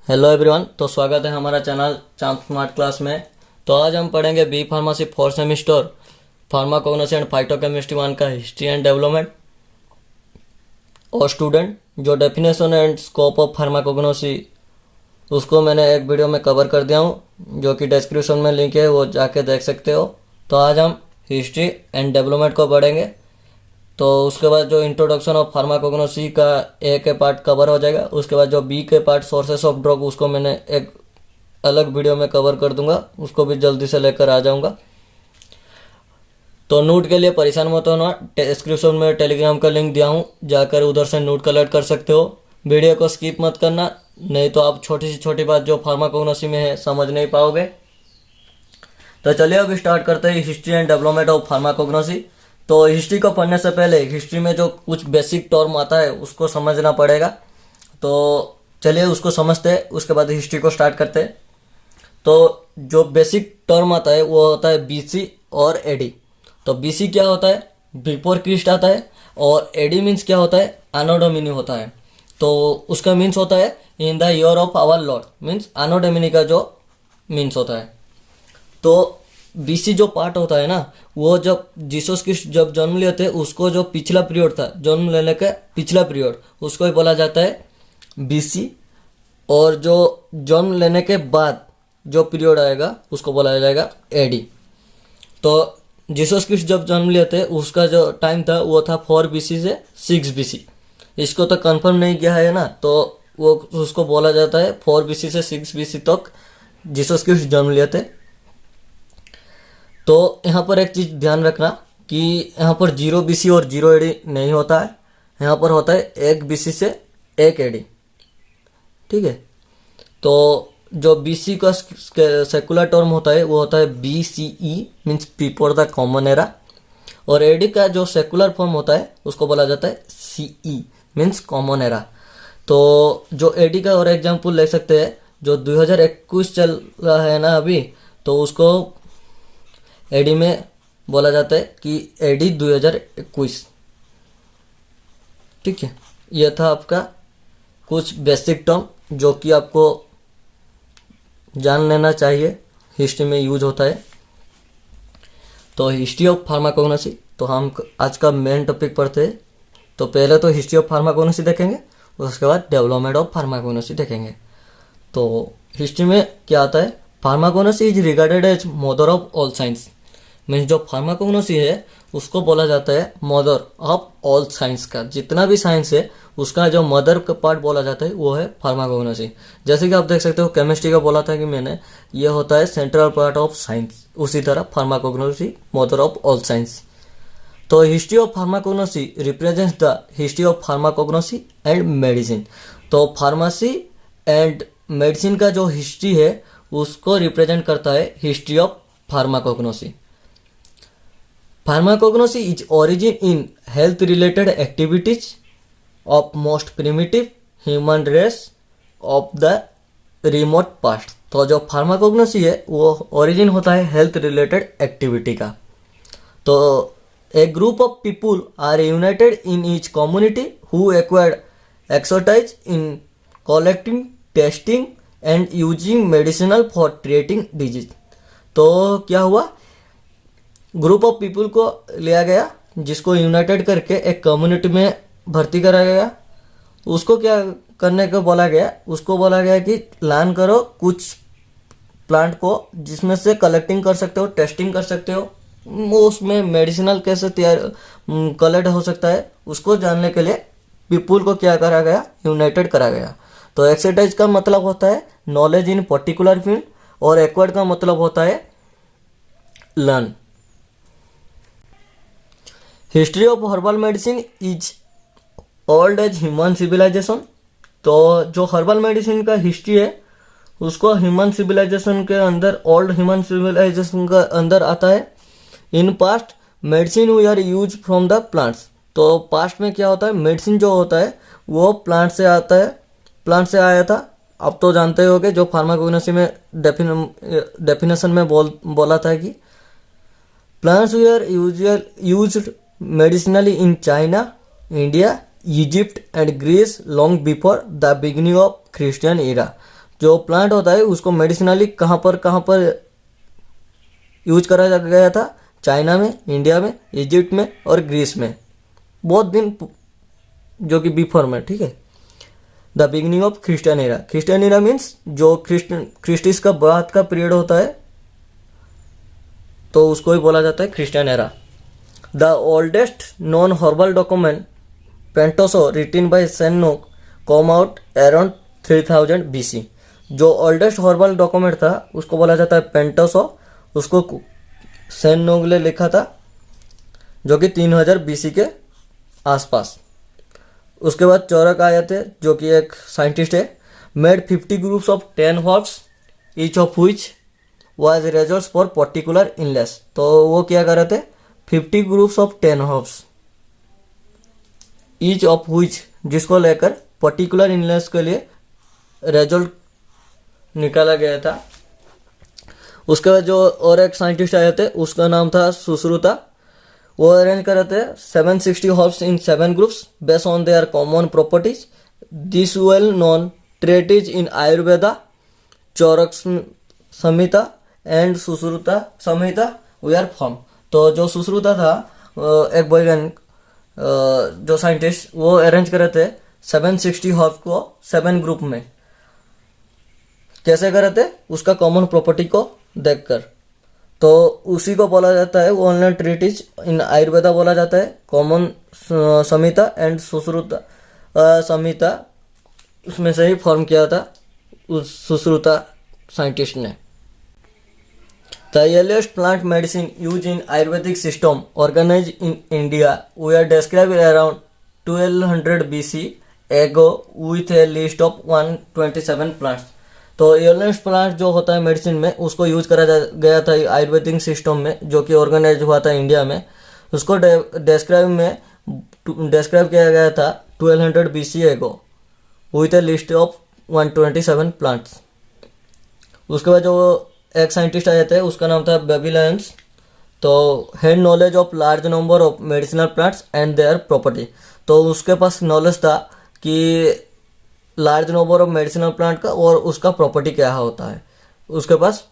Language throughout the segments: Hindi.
Hello everyone. तो स्वागत है हमारा चैनल चांद स्मार्ट क्लास में। तो आज हम पढ़ेंगे B pharmacy fourth semester pharmacognosy and phytochemistry one का हिस्ट्री एंड डेवलपमेंट। और स्टूडेंट जो definition and scope of pharmacognosy उसको मैंने एक वीडियो में कवर कर दिया हूँ, जो कि डिस्क्रिप्शन में लिंक है, वो जाके देख सकते हो। तो आज हम हिस्ट्री एंड डेवलपमेंट को पढ़ेंगे। तो उसके बाद जो इंट्रोडक्शन ऑफ फार्माकोग्नोसी का ए के पार्ट कवर हो जाएगा। उसके बाद जो बी के पार्ट सोर्सेस ऑफ ड्रग उसको मैंने एक अलग वीडियो में कवर कर दूंगा, उसको भी जल्दी से लेकर आ जाऊंगा। तो नोट के लिए परेशान मत होना, डिस्क्रिप्शन में टेलीग्राम का लिंक दिया हूँ, जाकर उधर से नोट कलेक्ट कर सकते हो। वीडियो को स्किप मत करना, नहीं तो आप छोटी से छोटी बात जो फार्माकोग्नोसी में है समझ नहीं पाओगे। तो चलिए अब स्टार्ट करते हैं history and development of pharmacognosy. तो हिस्ट्री को पढ़ने से पहले हिस्ट्री में जो कुछ बेसिक टर्म आता है उसको समझना पड़ेगा। तो चलिए उसको समझते हैं, उसके बाद हिस्ट्री को स्टार्ट करते हैं। तो जो बेसिक टर्म आता है वो होता है बीसी और एडी। तो बीसी क्या होता है? बिफोर क्रिस्ट आता है। और एडी मीन्स क्या होता है? एनो डोमिनी होता है। तो उसका मीन्स होता है in the year of our lord, means anno domini का जो मीन्स होता है। तो बीसी जो पार्ट होता है ना, वो जब जीसस क्रिस्ट जब जन्म लिए थे उसको जो पिछला पीरियड था, जन्म लेने का पिछला पीरियड, उसको ही बोला जाता है बीसी। और जो जन्म लेने के बाद जो पीरियड आएगा उसको बोला जाएगा एडी। तो जीसस क्रिस्ट जब जन्म लिए थे उसका जो टाइम था वो था 4 बीसी से 6 बीसी। इसको तो कंफर्म नहीं किया है ना, तो वो उसको बोला जाता है 4 बीसी से 6 बीसी तक जीसस क्रिस्ट जन्म लिए थे। तो यहाँ पर एक चीज़ ध्यान रखना कि यहाँ पर 0 बीसी और 0 एडी नहीं होता है, यहाँ पर होता है 1 बीसी से 1 एडी। ठीक है। तो जो बीसी का सेकुलर टर्म होता है वो होता है BCE, means before the common era. और एडी का जो सेकुलर फॉर्म होता है उसको बोला जाता है सीई, मीन्स कॉमन एरा। तो जो एडी का और एग्जाम्पल ले सकते हैं, जो 2021 चल रहा है ना अभी, तो उसको एडी में बोला जाता है कि एडी 2021। ठीक है। यह था आपका कुछ बेसिक टर्म जो कि आपको जान लेना चाहिए, हिस्ट्री में यूज होता है। तो हिस्ट्री ऑफ फार्माकोग्नोसी, तो हम आज का मेन टॉपिक पढ़ते हैं। तो पहले तो हिस्ट्री ऑफ फार्माकोग्नोसी देखेंगे, उसके बाद डेवलपमेंट ऑफ फार्माकोग्नोसी देखेंगे। तो हिस्ट्री में क्या आता है? Pharmacognosy is regarded as mother of all science. Means जो फार्माकोग्नोसी है उसको बोला जाता है मदर ऑफ ऑल साइंस का। जितना भी साइंस है उसका जो मदर का पार्ट बोला जाता है वो है फार्माकोग्नोसी। जैसे कि आप देख सकते हो केमिस्ट्री का बोला था कि मैंने, ये होता है सेंट्रल पार्ट ऑफ साइंस। उसी तरह pharmacognosy mother of all science. तो history of pharmacognosy represents the history of pharmacognosy and medicine. तो फार्मेसी एंड मेडिसिन का जो हिस्ट्री है उसको रिप्रेजेंट करता है history of pharmacognosy. Pharmacognosy is origin in health related activities of most primitive human race of the remote past। तो जो फार्माकोग्नोसी है वो ओरिजिन होता है हेल्थ रिलेटेड एक्टिविटी का। तो a group of people are united in each community who acquired expertise in collecting, testing and using medicinal for treating disease. तो क्या हुआ? ग्रुप ऑफ पीपल को लिया गया जिसको यूनाइटेड करके एक कम्युनिटी में भर्ती करा गया। उसको क्या करने को बोला गया? उसको बोला गया कि लर्न करो कुछ प्लांट को जिसमें से कलेक्टिंग कर सकते हो, टेस्टिंग कर सकते हो, वो उसमें मेडिसिनल कैसे तैयार कलेक्ट हो सकता है, उसको जानने के लिए पीपल को क्या करा गया? यूनाइटेड करा गया। तो एक्सरसाइज का मतलब होता है नॉलेज इन पर्टिकुलर फील्ड, और एक्वायर्ड का मतलब होता है learn. History of herbal medicine is old age human civilisation. तो जो हर्बल मेडिसिन का हिस्ट्री है उसको ह्यूमन सिविलाइजेशन के अंदर, ओल्ड ह्यूमन सिविलाइजेशन का अंदर आता है। In past medicine we are use from the plants. तो पास्ट में क्या होता है? मेडिसिन जो होता है वो प्लांट से आता है, प्लांट से आया था। अब तो जानते होगे जो फार्माकोग्नोसी में डेफिनेशन में बोला था कि plants we are used medicinally in China, India, Egypt and Greece long before the beginning of Christian era। जो प्लांट होता है उसको मेडिसिनली कहाँ पर यूज करा गया था? चाइना में, इंडिया में, इजिप्ट में और ग्रीस में, बहुत दिन जो कि बिफोर में, ठीक है। The beginning of Christian era. Christian era means जो क्रिस्टिस का बाद का पीरियड होता है तो उसको ही बोला जाता है Christian era. The oldest non herbal document पेंटोसो रिटन बाय सेनोक कम आउट अराउंड 3000 BC। जो ओल्डेस्ट हॉर्बल डॉक्यूमेंट था उसको बोला जाता है पेंटोसो, उसको सेनोक ने लिखा था जो कि 3000 BC के आसपास। उसके बाद चौरक आए थे जो कि एक साइंटिस्ट है, made 50 groups of 10 herbs each of which was reserved for particular illness. तो वो क्या कर रहे थे? 50 groups of 10 herbs each of which, जिसको लेकर पर्टिकुलर इलनेस के लिए रिजल्ट निकाला गया था। उसके बाद जो और एक साइंटिस्ट आए थे उसका नाम था सुश्रुता। वो अरेंज कर रहे थे 760 herbs in 7 groups based on their common properties. This well known treatise in Ayurveda, Charak Samhita and Sushruta Samhita we are form. तो जो सुश्रुता था एक वैज्ञानिक जो साइंटिस्ट, वो अरेंज कर रहे थे 760 हर्ब्स को 7 ग्रुप में। कैसे कर रहे थे? उसका कॉमन प्रॉपर्टी को देखकर। तो उसी को बोला जाता है ऑनलाइन ट्रीटिज इन आयुर्वेदा बोला जाता है कॉमन संहिता एंड सुश्रुता संहिता, उसमें से ही फॉर्म किया था उस सुश्रुता साइंटिस्ट ने। The earliest plant medicine used in Ayurvedic system organized in India were described around 1200 BC ago with a list of 127 plants। तो earliest plant जो होता है मेडिसिन में उसको यूज करा गया था आयुर्वेदिक सिस्टम में, जो कि ऑर्गेनाइज हुआ था इंडिया में। उसको डिस्क्राइब किया गया था 1200 BC ago with a list of 127 plants। उसके बाद जो एक साइंटिस्ट आए थे उसका नाम था बेबीलियंस। तो had knowledge of large number of medicinal plants and their property. तो उसके पास नॉलेज था कि large number of medicinal plant का और उसका प्रॉपर्टी क्या होता है, उसके पास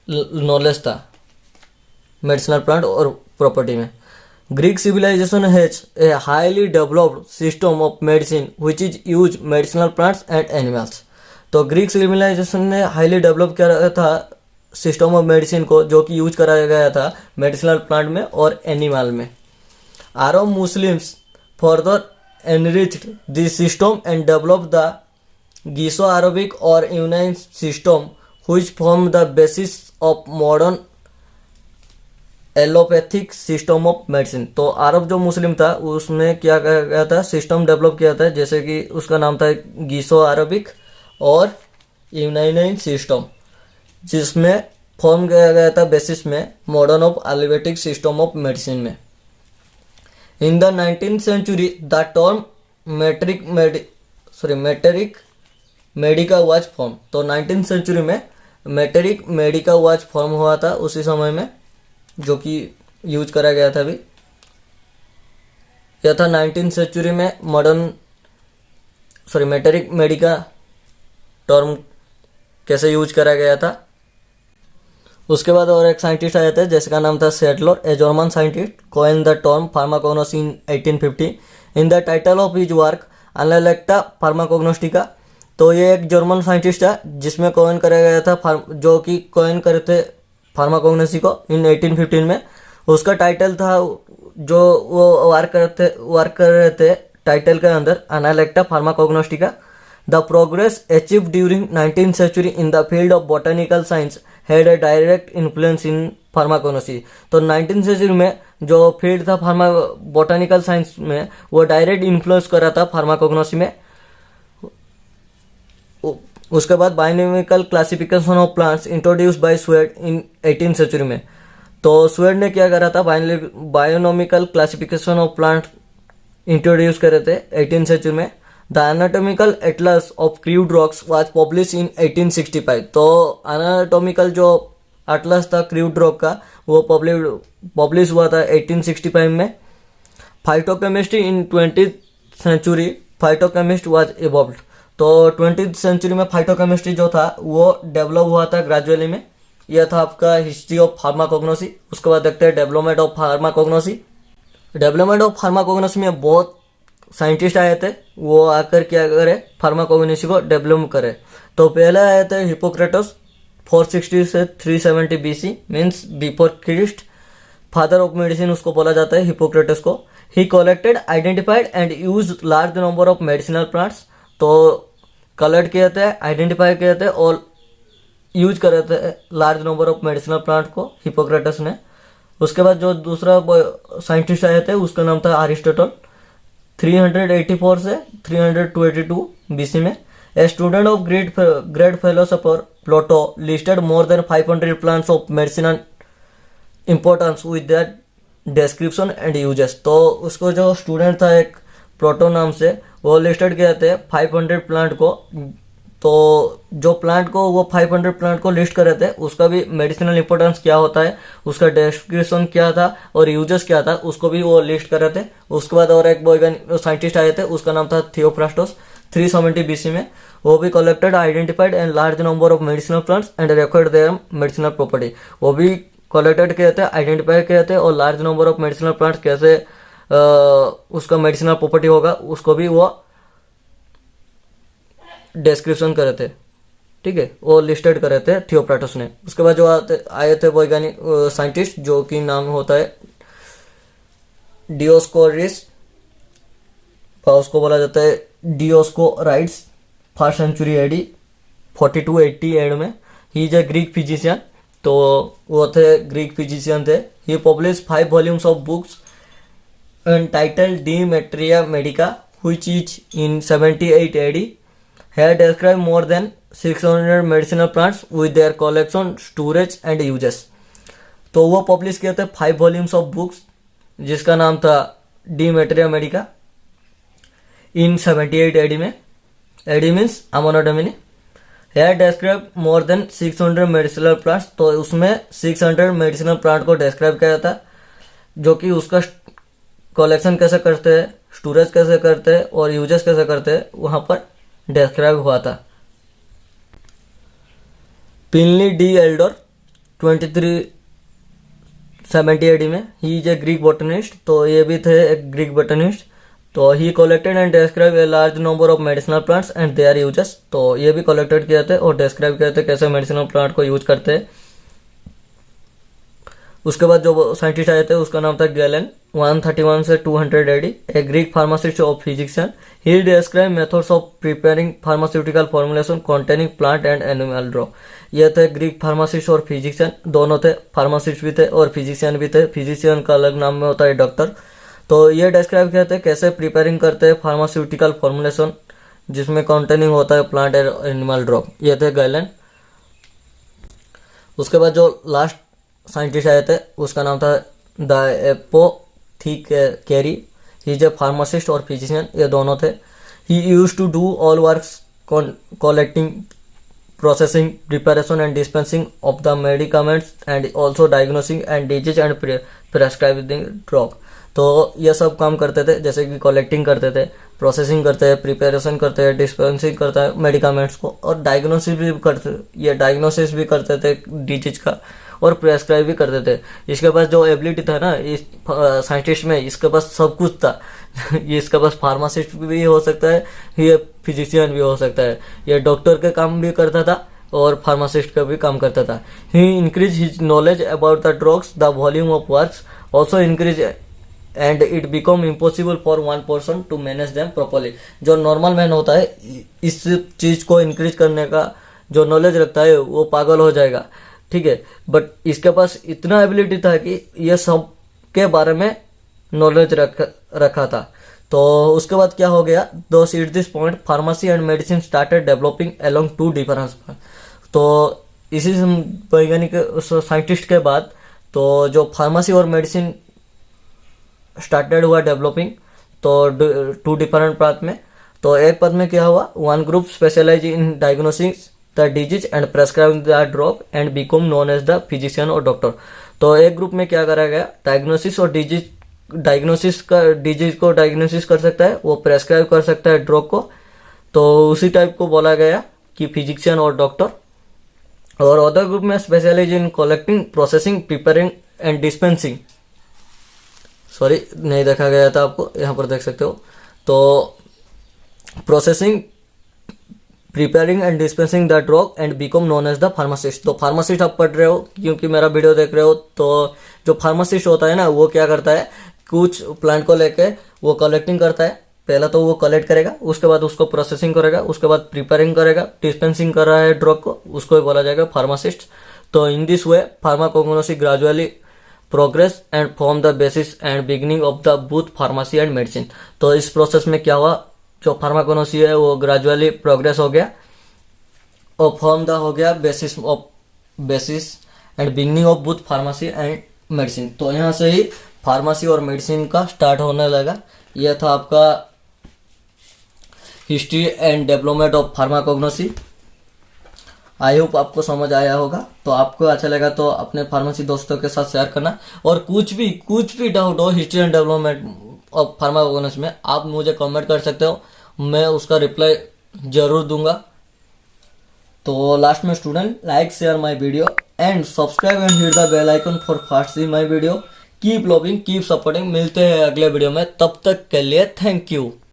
नॉलेज था मेडिसिनल प्लांट और प्रॉपर्टी में। Greek civilisation has a highly developed system of medicine which is use medicinal plants and animals. तो ग्रीक सिविलाइजेशन ने हाईली डेवलप किया था सिस्टम ऑफ मेडिसिन को, जो कि यूज कराया गया था मेडिसिनल प्लांट में और एनिमल में। Arab Muslims further enriched this system and develop the गीसो अरबिक और Yunan system which form the basis of modern allopathic system of medicine. तो अरब जो मुस्लिम था उसमें क्या किया गया था? सिस्टम डेवलप किया था, जैसे कि उसका नाम था गीसो अरबिक और यूनानी सिस्टम, जिसमें फॉर्म किया गया था बेसिस में modern of allopathic system of medicine में। In the 19th century the term materia medica was form. तो 19th century में मेटेरिक मेडिका वाज फॉर्म हुआ था उसी समय में, जो कि यूज करा गया था अभी। यह था 19th century में मेटेरिक मेडिका टर्म कैसे यूज करा गया था। उसके बाद और एक साइंटिस्ट आए थे जिसका नाम था Seydler, a German scientist, coin the term pharmacognosy in 1850 in the title of his work Analecta Pharmacognostica. तो ये एक जर्मन साइंटिस्ट है जिसमें कॉइन करा गया था, जो कि कॉइन करे थे फार्माकोग्नोसी को इन 1815 में। उसका टाइटल था जो वो वर्क कर रहे थे टाइटल के अंदर एनालेक्टा फार्माकोग्नोस्टिका। The progress achieved during 19th century in the field of botanical science had a direct influence in pharmacognosy। तो 19th century में जो फील्ड था बॉटनिकल साइंस में वो डायरेक्ट इन्फ्लुएंस कर रहा था फार्माकोग्नोसी में। उसके बाद binomial classification of plants introduced by Swede in 18th century में। तो स्वेड ने क्या करा था? Binomial classification of plant introduce करे थे 18th century में। The anatomical atlas of crude rocks was published in 1865। तो anatomical जो atlas था क्रूड रॉक का वो पब्लिश हुआ था 1865 में। Phytochemistry in 20th century phytochemist was evolved। तो 20th सेंचुरी में फाइटोकेमिस्ट्री जो था वो डेवलप हुआ था ग्रेजुअली में। यह था आपका हिस्ट्री ऑफ फार्माकोग्नोसी। उसके बाद देखते हैं development of pharmacognosy. Development of pharmacognosy में बहुत साइंटिस्ट आए थे, वो आकर क्या करे, फार्माकोग्नोसी को डेवलप करे। तो पहले आए थे हिपोक्रेटस 460 से 370 BC, means before Christ. Father of medicine उसको बोला जाता है हिपोक्रेटस को। He collected, identified and use large number of medicinal plants. तो कलेक्ट किए थे, आइडेंटिफाई किए थे और यूज करे थे large number of medicinal plant को हिपोक्रेटस ने। उसके बाद जो दूसरा साइंटिस्ट आए थे उसका नाम था अरिस्टोटल, 384 से 382 बीसी में। A student of great philosopher Plato listed more than 500 plants of medicinal importance with that description and uses. तो उसको जो स्टूडेंट था एक प्लेटो नाम से, वो लिस्टेड किए थे 500 प्लांट को। तो जो प्लांट को वो 500 प्लांट को लिस्ट करे थे, उसका भी मेडिसिनल इंपॉर्टेंस क्या होता है, उसका डिस्क्रिप्शन क्या था और यूजेस क्या था, उसको भी वो लिस्ट करे थे। उसके बाद और एक साइंटिस्ट आए थे, उसका नाम था थियोफ्रास्टस, 370 बीसी में। वो भी collected, identified and large number of medicinal plants and record their medicinal property. वो भी कलेक्टेड किए थे, आइडेंटिफाई किए थे और large number of medicinal plants कैसे उसका मेडिसिनल प्रॉपर्टी होगा उसको भी वो डिस्क्रिप्शन करे थे। ठीक है, वो लिस्टेड करे थे थियोफ्रास्टस ने। उसके बाद जो आए थे वैज्ञानिक साइंटिस्ट, जो कि नाम होता है डियोस्कोरिस, उसको बोला जाता है Dioscorides, 1st century AD 4280 AD में। He is a Greek physician. तो वो थे ग्रीक फिजिशियन थे। He publish 5 volumes of books entitled De Materia Medica, which is in 78 AD. Had described more than 600 medicinal plants with their collection, storage and uses. तो वो पब्लिश किए थे 5 वॉल्यूम्स ऑफ बुक्स, जिसका नाम था De Materia Medica, in 78 AD में। AD means anno Domini. Had describe more than 600 medicinal plants. तो उसमें 600 मेडिसिनल प्लांट को डिस्क्राइब किया था, जो कि उसका कलेक्शन कैसे करते हैं, स्टोरेज कैसे करते हैं और यूजेस कैसे करते हैं, वहां पर डिस्क्राइब हुआ था। पिनली डी एल्डर 2370 एडी में। He is a Greek botanist. तो ये भी थे एक ग्रीक बॉटनिस्ट। तो ही collected and describe a large number of medicinal plants and there uses. तो ये भी कलेक्टेड किए थे और डिस्क्राइब किए थे कैसे मेडिसिनल प्लांट को यूज करते हैं। उसके बाद जो साइंटिस्ट आए थे उसका नाम था गैलन, 131 से 200 AD, a Greek pharmacist of physician. He describe methods of preparing pharmaceutical formulation containing plant and animal drug. ये थे ग्रीक फार्मासिस्ट और फिजिशियन, दोनों थे, फार्मासिस्ट भी थे और फिजिशियन भी थे। फिजिशियन का अलग नाम में होता है डॉक्टर। तो ये डिस्क्राइब किया थे कैसे प्रिपेयरिंग करते हैं फार्मास्यूटिकल फॉर्मुलेशन जिसमें कॉन्टेनिंग होता है प्लांट एंड एनिमल ड्रॉ। ये थे गैलन। उसके बाद जो लास्ट साइंटिस्ट आए थे उसका नाम था apothecary. He is a pharmacist और फिजिशियन, ये दोनों थे। He use to do all works collecting, processing, preparation and dispensing of the medicaments and also diagnosing and disease and prescribing drug. तो ये सब काम करते थे, जैसे कि कलेक्टिंग करते थे, प्रोसेसिंग करते हैं, प्रिपरेशन करते हैं, डिस्पेंसिंग करता है मेडिकामेंट्स को, और डायग्नोसिस भी करते, ये डायग्नोसिस भी करते थे डिजीज का और प्रेस्क्राइब भी करते थे। इसके पास जो एबिलिटी था ना इस साइंटिस्ट में, इसके पास सब कुछ था। ये इसके पास फार्मासिस्ट भी हो सकता है, ये फिजिशियन भी हो सकता है, ये डॉक्टर के काम भी करता था और फार्मासिस्ट का भी काम करता था। He increase his knowledge about the drugs, the volume of works also increase and it become impossible for one person to manage them properly. जो नॉर्मल मैन होता है इस चीज को इंक्रीज करने का जो नॉलेज रखता है वो पागल हो जाएगा, ठीक है। बट इसके पास इतना एबिलिटी था कि ये सब के बारे में नॉलेज रखा था। तो उसके बाद क्या हो गया, those at this point pharmacy and medicine started developing along two difference. तो इसी वैज्ञानिक साइंटिस्ट के बाद तो जो फार्मेसी और मेडिसिन स्टार्टेड हुआ डेवलपिंग, तो टू डिफरेंट पार्ट में। तो एक पद में क्या हुआ, one group specialise in diagnosis the disease and prescribing the drug and become known as the physician और डॉक्टर। तो एक ग्रुप में क्या करा गया, डायग्नोसिस और डिजीज, डायग्नोसिस का डिजीज को डायग्नोसिस कर सकता है, वो प्रेस्क्राइब कर सकता है ड्रग को। तो उसी टाइप को बोला गया कि फिजिशियन और डॉक्टर। और अदर ग्रुप में specialise in collecting, processing, preparing and dispensing. Sorry नहीं देखा गया था आपको, यहाँ पर देख सकते हो। तो processing, preparing and dispensing the drug and become known as the pharmacist. तो फार्मासिस्ट आप पढ़ रहे हो क्योंकि मेरा वीडियो देख रहे हो। तो जो फार्मासिस्ट होता है ना, वो क्या करता है, कुछ प्लांट को लेके वो कलेक्टिंग करता है। पहला तो वो कलेक्ट करेगा, उसके बाद उसको प्रोसेसिंग करेगा, उसके बाद प्रिपेयरिंग करेगा, डिस्पेंसिंग कर रहा है ड्रग को, उसको ही बोला जाएगा फार्मासिस्ट। तो in this way pharmacognosy gradually progress and form the basis and beginning of the both pharmacy and medicine. तो इस प्रोसेस में क्या हुआ, जो फार्माकोग्नोसी है वो ग्रेजुअली प्रोग्रेस हो गया और फॉर्म द हो गया basis and beginning of both pharmacy and medicine. तो यहाँ से ही फार्मेसी और मेडिसिन का स्टार्ट होने लगा। यह था आपका history and development of pharmacognosy. I hope आपको समझ आया होगा। तो आपको अच्छा लगा तो अपने फार्मेसी दोस्तों के साथ शेयर करना। और कुछ भी डाउट हो history and development of pharmacognosy में, आप मुझे कमेंट कर सकते हो, मैं उसका रिप्लाई जरूर दूंगा। तो लास्ट में student, like share my video and subscribe and hit the bell icon for fast see my video. Keep loving, keep supporting. मिलते हैं अगले वीडियो में, तब तक के लिए थैंक यू।